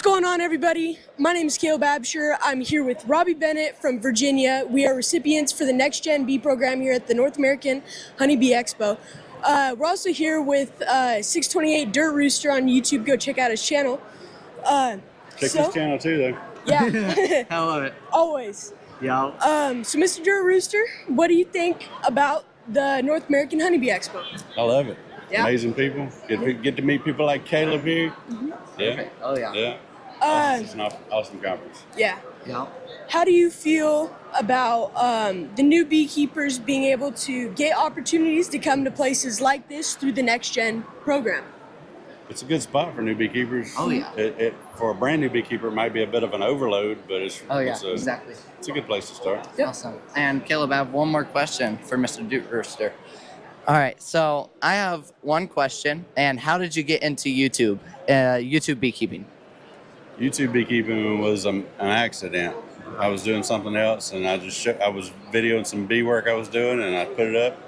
going on, everybody? My name is Caleb Absher. I'm here with Robbie Bennett from Virginia. We are recipients for the Next Gen Bee program here at the North American Honeybee Expo. We're also here with 628 Dirt Rooster on YouTube. Go check out his channel. Check his channel too, though. Yeah. I love it. Always. Yeah. So, Mr. Dirt Rooster, what do you think about the North American Honeybee Expo? I love it. Yeah. Amazing people. Get to meet people like Caleb here. Mm-hmm. Yeah. Perfect. Oh yeah. Yeah. It's an awesome conference. Yeah. Yeah. How do you feel about the new beekeepers being able to get opportunities to come to places like this through the Next Gen program? It's a good spot for new beekeepers. Oh yeah. It for a brand new beekeeper, it might be a bit of an overload, but it's Exactly. It's a good place to start. Yep. Awesome. And Caleb, I have one more question for Mr. Dirt Rooster. All right, so I have one question. And how did you get into YouTube beekeeping? YouTube beekeeping was an accident. I was doing something else, and I was videoing some bee work I was doing, and I put it up.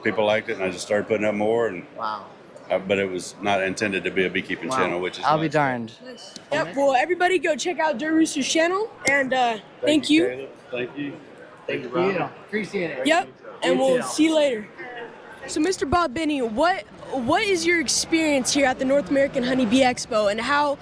People liked it, and I just started putting up more. And Wow. but it was not intended to be a beekeeping channel, which is I'll be nice. darned. Nice. Yep. Well, everybody go check out Dirt Rooster's channel, and thank you. Caleb. Thank you. Thank you. Appreciate it. Yep. And we'll see you later. So, Mr. Bob Benny, what is your experience here at the North American Honeybee Expo, and how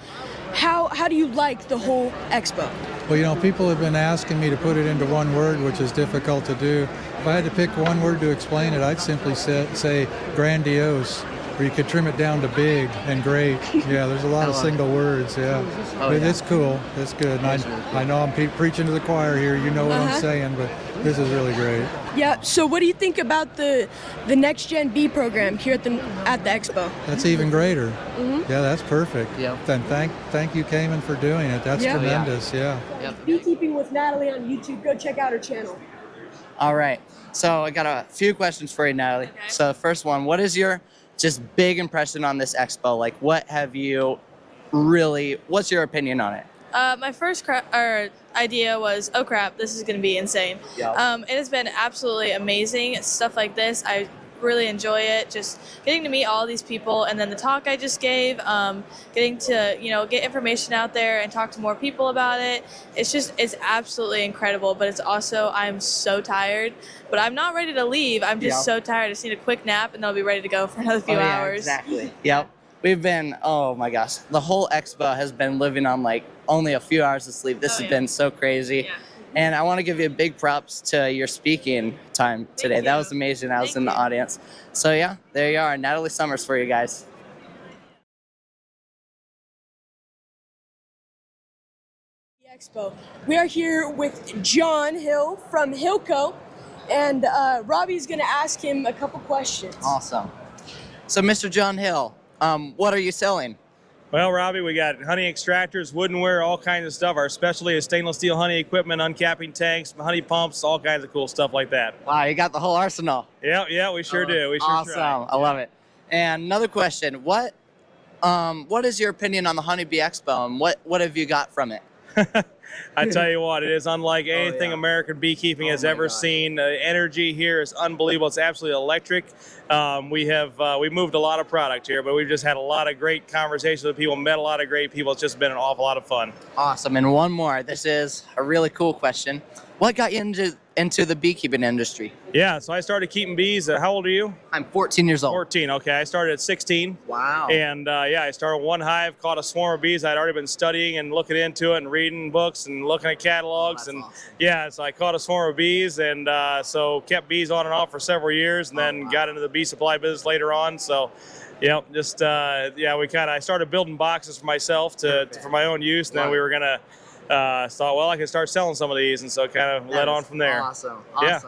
do you like the whole expo? Well, people have been asking me to put it into one word, which is difficult to do. If I had to pick one word to explain it, I'd simply say grandiose, or you could trim it down to big and great. Yeah, there's a lot of single words, yeah. But it's cool, it's good. And I know I'm preaching to the choir here, you know what I'm saying, but this is really great. Yeah, so what do you think about the Next Gen Bee program here at the Expo? That's even greater. Yeah, that's perfect. Yep. Then thank you, Cayman, for doing it. That's tremendous, yeah. Yep. Beekeeping with Natalie on YouTube. Go check out her channel. All right. So I got a few questions for you, Natalie. Okay. So the first one, what is your just big impression on this expo? Like, what's your opinion on it? My first idea was, oh crap, this is going to be insane. Yeah. It has been absolutely amazing. Stuff like this, I really enjoy it. Just getting to meet all these people, and then the talk I just gave, getting to get information out there and talk to more people about it. It's absolutely incredible. But it's also, I'm so tired, but I'm not ready to leave. I'm just so tired. I just need a quick nap, and then I'll be ready to go for another few hours. Exactly. Yep. We've been, oh my gosh, the whole expo has been living on like only a few hours of sleep. This has been so crazy. Yeah. And I want to give you a big props to your speaking time today. Thank you. That was amazing. I was in the audience. So yeah, there you are. Natalie Summers for you guys. Expo. We are here with John Hill from Hillco, and Robbie's going to ask him a couple questions. Awesome. So Mr. John Hill, what are you selling? Well, Robbie, we got honey extractors, woodenware, all kinds of stuff. Our specialty is stainless steel honey equipment, uncapping tanks, honey pumps, all kinds of cool stuff like that. Wow, you got the whole arsenal. Yeah, we sure do. We sure awesome. try. I love it. And another question, what is your opinion on the Honeybee Expo, and what have you got from it? I tell you what, it is unlike anything American beekeeping has ever seen. The energy here is unbelievable. It's absolutely electric. We moved a lot of product here, but we've just had a lot of great conversations with people, met a lot of great people. It's just been an awful lot of fun. Awesome. And one more. This is a really cool question. What got you into the beekeeping industry? Yeah, so I started keeping bees. How old are you? I'm 14 years old. 14, okay. I started at 16. Wow. And I started one hive, caught a swarm of bees. I'd already been studying and looking into it and reading books and looking at catalogs. Awesome. So I caught a swarm of bees, and so kept bees on and off for several years, and then got into the bee supply business later on. So, I started building boxes for myself for my own use, and then we were going to thought, well, I can start selling some of these, and so kind of led on from there. Awesome. Yeah.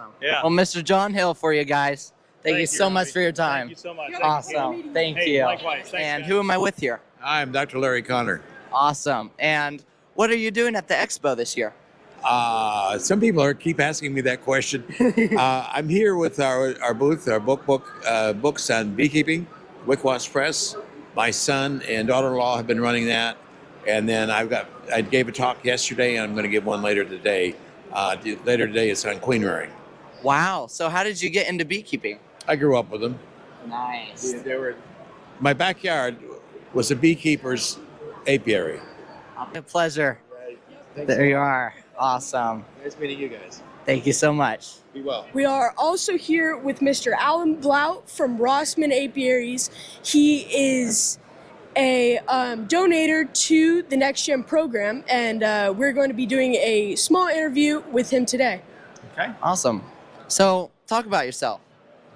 Well, Mr. John Hill for you guys. Thank you so Robbie. much for your time. Thank you so much. Awesome. Thank you. Likewise. Thanks, and guys. who am I with here? I'm Dr. Larry Connor. Awesome. And what are you doing at the expo this year? Some people keep asking me that question. I'm here with our booth, our books on beekeeping, Wickwasp Press. My son and daughter-in-law have been running that. And then I gave a talk yesterday, and I'm going to give one later today. Later today is on queen rearing. Wow. So how did you get into beekeeping? I grew up with them. Nice. My backyard was a beekeeper's apiary. A pleasure. There you are. Awesome. Nice meeting you guys. Thank you so much. Be well. We are also here with Mr. Alan Blout from Rossman Apiaries. He is a donator to the Next Gen program, and we're going to be doing a small interview with him today. Okay. Awesome. So, talk about yourself.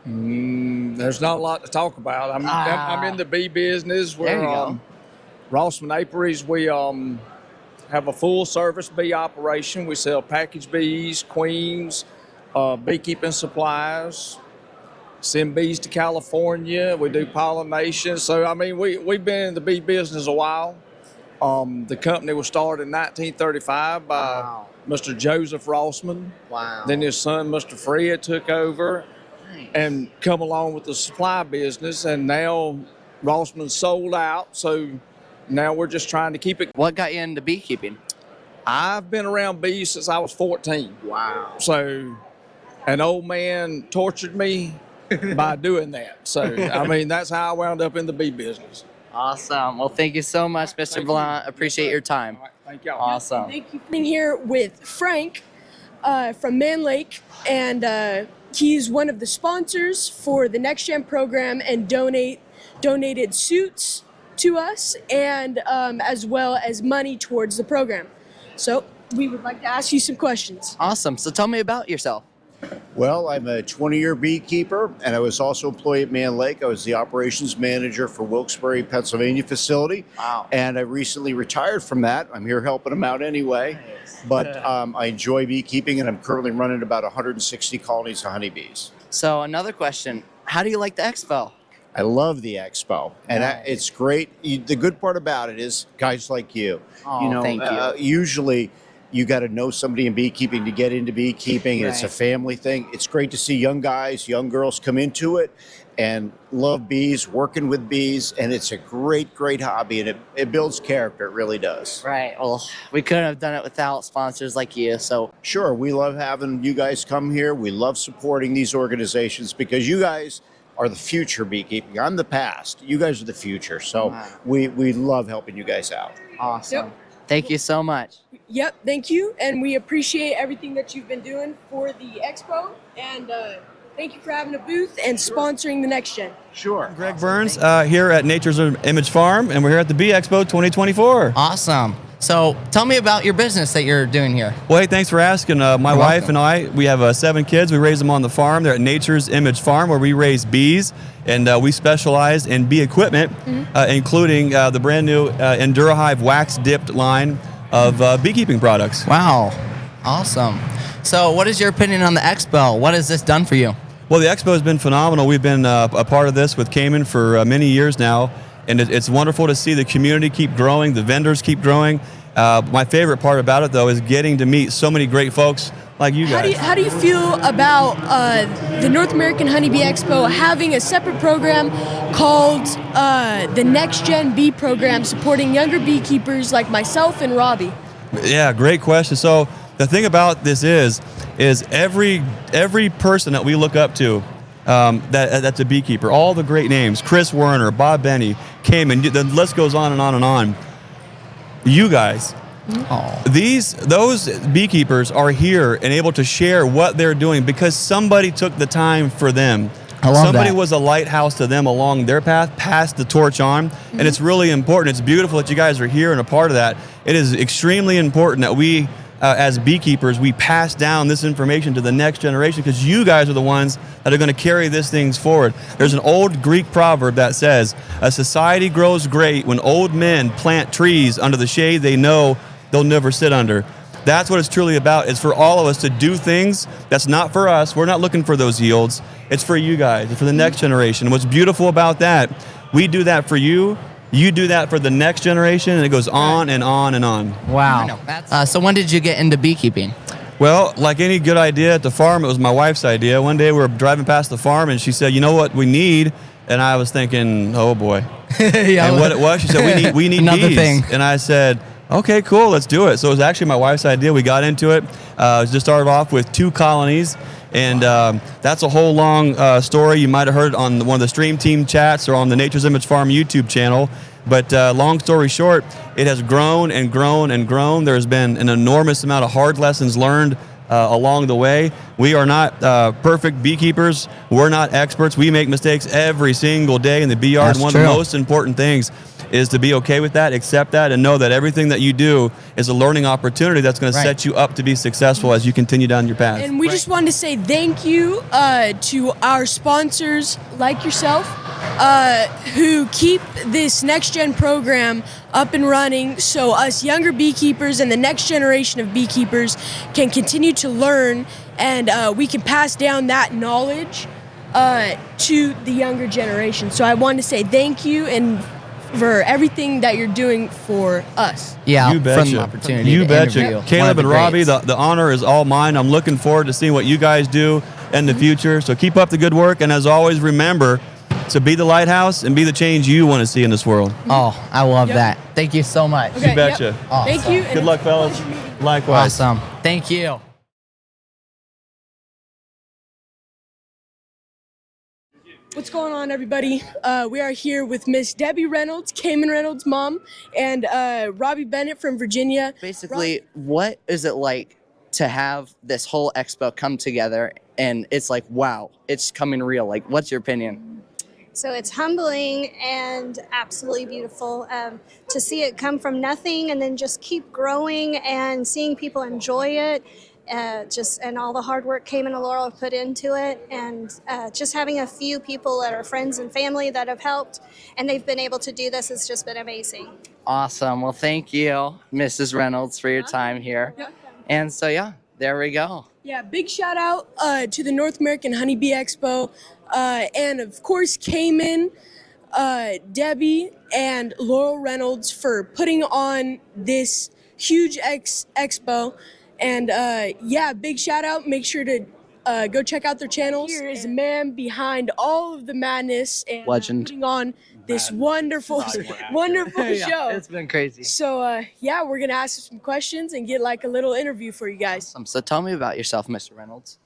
There's not a lot to talk about. I'm in the bee business. There you go. Rossman Apiaries, we have a full service bee operation. We sell packaged bees, queens, beekeeping supplies, send bees to California. We do pollination. So, I mean, we've been in the bee business a while. The company was started in 1935 by Mr. Joseph Rossman. Wow. Then his son, Mr. Fred, took over and come along with the supply business. And now Rossman sold out. So now we're just trying to keep it. What got you into beekeeping? I've been around bees since I was 14. Wow. So an old man tortured me by doing that. So, I mean, that's how I wound up in the bee business. Awesome. Well, thank you so much, Mr. Blunt. Appreciate your time. All right, thank y'all. Awesome. Thank you for being here with Frank from Man Lake, and he's one of the sponsors for the Next Gen program and donated suits to us, and as well as money towards the program. So we would like to ask you some questions. Awesome. So tell me about yourself. Well, I'm a 20-year beekeeper, and I was also employed at Man Lake. I was the operations manager for Wilkes-Barre, Pennsylvania facility. Wow. And I recently retired from that. I'm here helping them out anyway. But I enjoy beekeeping, and I'm currently running about 160 colonies of honeybees. So another question. How do you like the Expo? I love the Expo, and it's great. The good part about it is guys like you. Oh, thank you. Usually, you got to know somebody in beekeeping to get into beekeeping. And it's a family thing. It's great to see young guys, young girls come into it and love bees, working with bees, and it's a great, great hobby, and it builds character. It really does. Right. Well, we couldn't have done it without sponsors like you. So Sure, we love having you guys come here. We love supporting these organizations because you guys are the future beekeeping. I'm the past. You guys are the future. So we love helping you guys out. awesome. Yep. Thank you so much. Yep, thank you, and we appreciate everything that you've been doing for the Expo, and thank you for having a booth and sponsoring the Next Gen. Sure. Greg Burns here at Nature's Image Farm, and we're here at the Bee Expo 2024. Awesome. So tell me about your business that you're doing here. Well, hey, thanks for asking. My wife and I, we have 7 kids. We raise them on the farm. They're at Nature's Image Farm, where we raise bees, and we specialize in bee equipment, including the brand new EnduraHive wax-dipped line of beekeeping products. Wow. Awesome. So what is your opinion on the Expo? What has this done for you? Well, the Expo has been phenomenal. We've been a part of this with Cayman for many years now, and it's wonderful to see the community keep growing, the vendors keep growing. My favorite part about it, though, is getting to meet so many great folks like you guys. How do you feel about the North American Honeybee Expo having a separate program called the Next Gen Bee Program, supporting younger beekeepers like myself and Robbie? Yeah, great question. So the thing about this is every person that we look up to that's a beekeeper, all the great names, Chris Werner, Bob Benny, Cayman, the list goes on and on and on. You guys, those beekeepers are here and able to share what they're doing because somebody took the time for them. Somebody was a lighthouse to them along their path, passed the torch on, and it's really important. It's beautiful that you guys are here and a part of that. It is extremely important that we, as beekeepers, we pass down this information to the next generation because you guys are the ones that are going to carry these things forward. There's an old Greek proverb that says, a society grows great when old men plant trees under the shade they know they'll never sit under. That's what it's truly about. It's for all of us to do things that's not for us. We're not looking for those yields. It's for you guys. It's for the next generation. What's beautiful about that, we do that for you. You do that for the next generation, and it goes on and on and on. Wow. So when did you get into beekeeping? Well, like any good idea at the farm, it was my wife's idea. One day we were driving past the farm, and she said, you know what we need? And I was thinking, oh boy. And what it was, she said, we need Another bees. thing. And I said, okay, cool, let's do it. So it was actually my wife's idea. We got into it. Just started off with 2 colonies. And that's a whole long story. You might have heard it on one of the Stream Team chats or on the Nature's Image Farm YouTube channel. But long story short, it has grown and grown and grown. There's been an enormous amount of hard lessons learned along the way. We are not perfect beekeepers. We're not experts. We make mistakes every single day in the bee yard. That's One true. of the most important things is to be okay with that, accept that, and know that everything that you do is a learning opportunity that's going to set you up to be successful as you continue down your path. And we just wanted to say thank you to our sponsors like yourself who keep this next gen program up and running so us younger beekeepers and the next generation of beekeepers can continue to learn, and we can pass down that knowledge to the younger generation. So I wanted to say thank you and for everything that you're doing for us. Yeah, you betcha. from the opportunity You to betcha. interview Caleb one and of the Robbie, greats. the honor is all mine. I'm looking forward to seeing what you guys do in the future. So keep up the good work, and as always, remember to be the lighthouse and be the change you want to see in this world. Oh, I love Yep. that. Thank you so much. Okay, You betcha. yep. Awesome. Thank you. and Good luck, it's a fellas. pleasure meeting you. Likewise. Awesome. Thank you. What's going on, everybody? We are here with Miss Debbie Reynolds, Cayman Reynolds' mom, and Robbie Bennett from Virginia. Basically, what is it like to have this whole expo come together and it's like, wow, it's coming real? Like, what's your opinion? So it's humbling and absolutely beautiful to see it come from nothing and then just keep growing and seeing people enjoy it. And all the hard work Cayman and Laurel have put into it, and just having a few people that are friends and family that have helped, and they've been able to do this has just been amazing. Awesome. Well, thank you, Mrs. Reynolds, for your time here. And so, yeah, there we go. Yeah, big shout out to the North American Honeybee Expo, and of course Cayman, Debbie, and Laurel Reynolds for putting on this huge expo. And yeah, big shout out. Make sure to go check out their channels. Here is a man behind all of the madness and Legend. putting on this wonderful, wonderful Yeah, show. it's been crazy. So yeah, we're gonna ask some questions and get like a little interview for you guys. So tell me about yourself, Mr. Reynolds.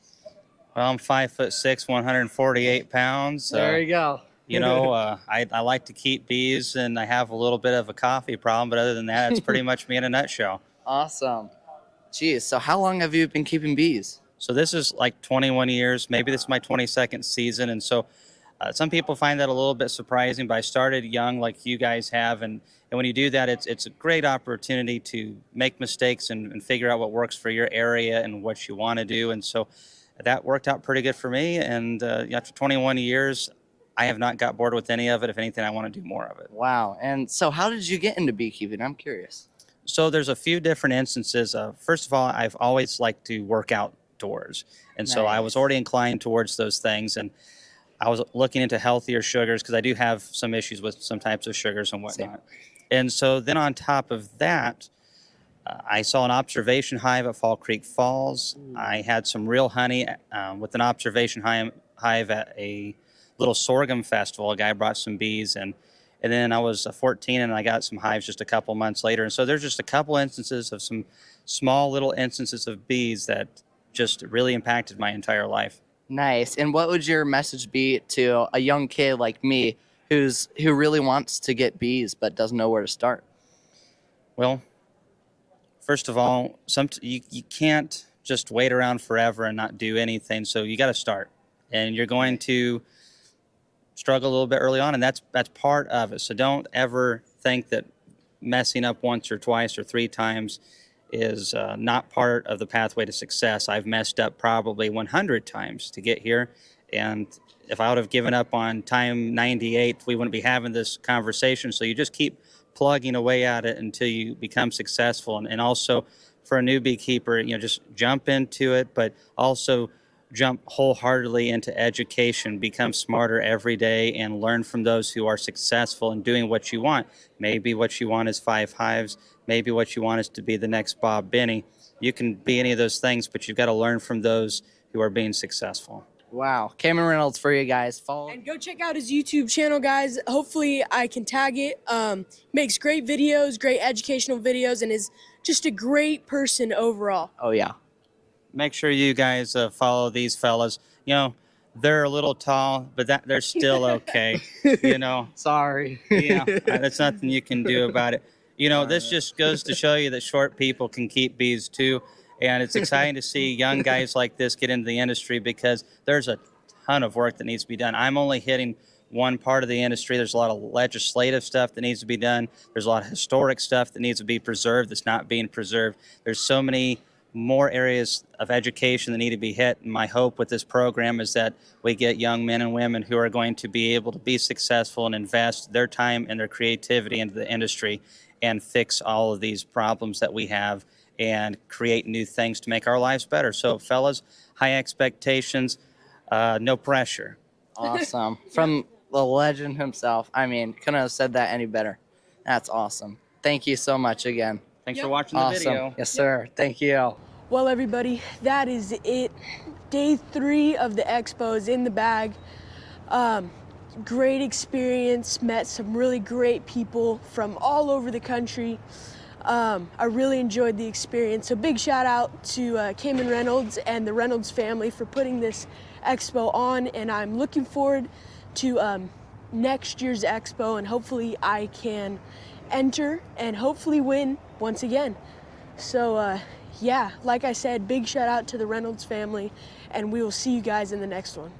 Well, I'm 5'6", 148 pounds. There you go. You know, I like to keep bees, and I have a little bit of a coffee problem, but other than that, it's pretty much me in a nutshell. Awesome. Geez, so how long have you been keeping bees? So this is like 21 years. Maybe this is my 22nd season, and so some people find that a little bit surprising. But I started young, like you guys have, and when you do that, it's a great opportunity to make mistakes and figure out what works for your area and what you want to do. And so that worked out pretty good for me. And after 21 years, I have not got bored with any of it. If anything, I want to do more of it. Wow. And so how did you get into beekeeping? I'm curious. So there's a few different instances. First of all, I've always liked to work outdoors. And so I was already inclined towards those things. And I was looking into healthier sugars because I do have some issues with some types of sugars and whatnot. And so then on top of that, I saw an observation hive at Fall Creek Falls. I had some real honey with an observation hive at a little sorghum festival. A guy brought some bees, and then I was 14 and I got some hives just a couple months later. And so there's just a couple instances of some small little instances of bees that just really impacted my entire life. Nice. And what would your message be to a young kid like me who really wants to get bees but doesn't know where to start? Well, first of all, you can't just wait around forever and not do anything. So you got to start, and you're going to struggle a little bit early on, and that's part of it. So don't ever think that messing up once or twice or three times is not part of the pathway to success. I've messed up probably 100 times to get here, and if I would have given up on time 98, we wouldn't be having this conversation. So you just keep plugging away at it until you become successful. And also for a new beekeeper, just jump into it, but also jump wholeheartedly into education, become smarter every day, and learn from those who are successful in doing what you want. Maybe what you want is 5 hives. Maybe what you want is to be the next Bob Benny. You can be any of those things, but you've got to learn from those who are being successful. Wow. Cayman Reynolds for you guys. Follow. And go check out his YouTube channel, guys. Hopefully I can tag it. Makes great videos, great educational videos, and is just a great person overall. Oh, yeah. Make sure you guys follow these fellas. they're a little tall, but they're still okay. You know, Sorry. yeah, that's nothing you can do about it. You know, this just goes to show you that short people can keep bees too. And it's exciting to see young guys like this get into the industry because there's a ton of work that needs to be done. I'm only hitting one part of the industry. There's a lot of legislative stuff that needs to be done. There's a lot of historic stuff that needs to be preserved that's not being preserved. There's so many more areas of education that need to be hit. And my hope with this program is that we get young men and women who are going to be able to be successful and invest their time and their creativity into the industry and fix all of these problems that we have and create new things to make our lives better. So fellas, high expectations, no pressure. Awesome. From the legend himself. I mean, couldn't have said that any better. That's awesome. Thank you so much again. Thanks for watching the Awesome. video. Yes, sir. Thank you. Well, everybody, that is it. Day 3 of the expo is in the bag. Great experience, met some really great people from all over the country. I really enjoyed the experience. So big shout out to Cayman Reynolds and the Reynolds family for putting this expo on, and I'm looking forward to next year's expo, and hopefully I can enter and hopefully win once again. So yeah, like I said, big shout out to the Reynolds family, and we will see you guys in the next one.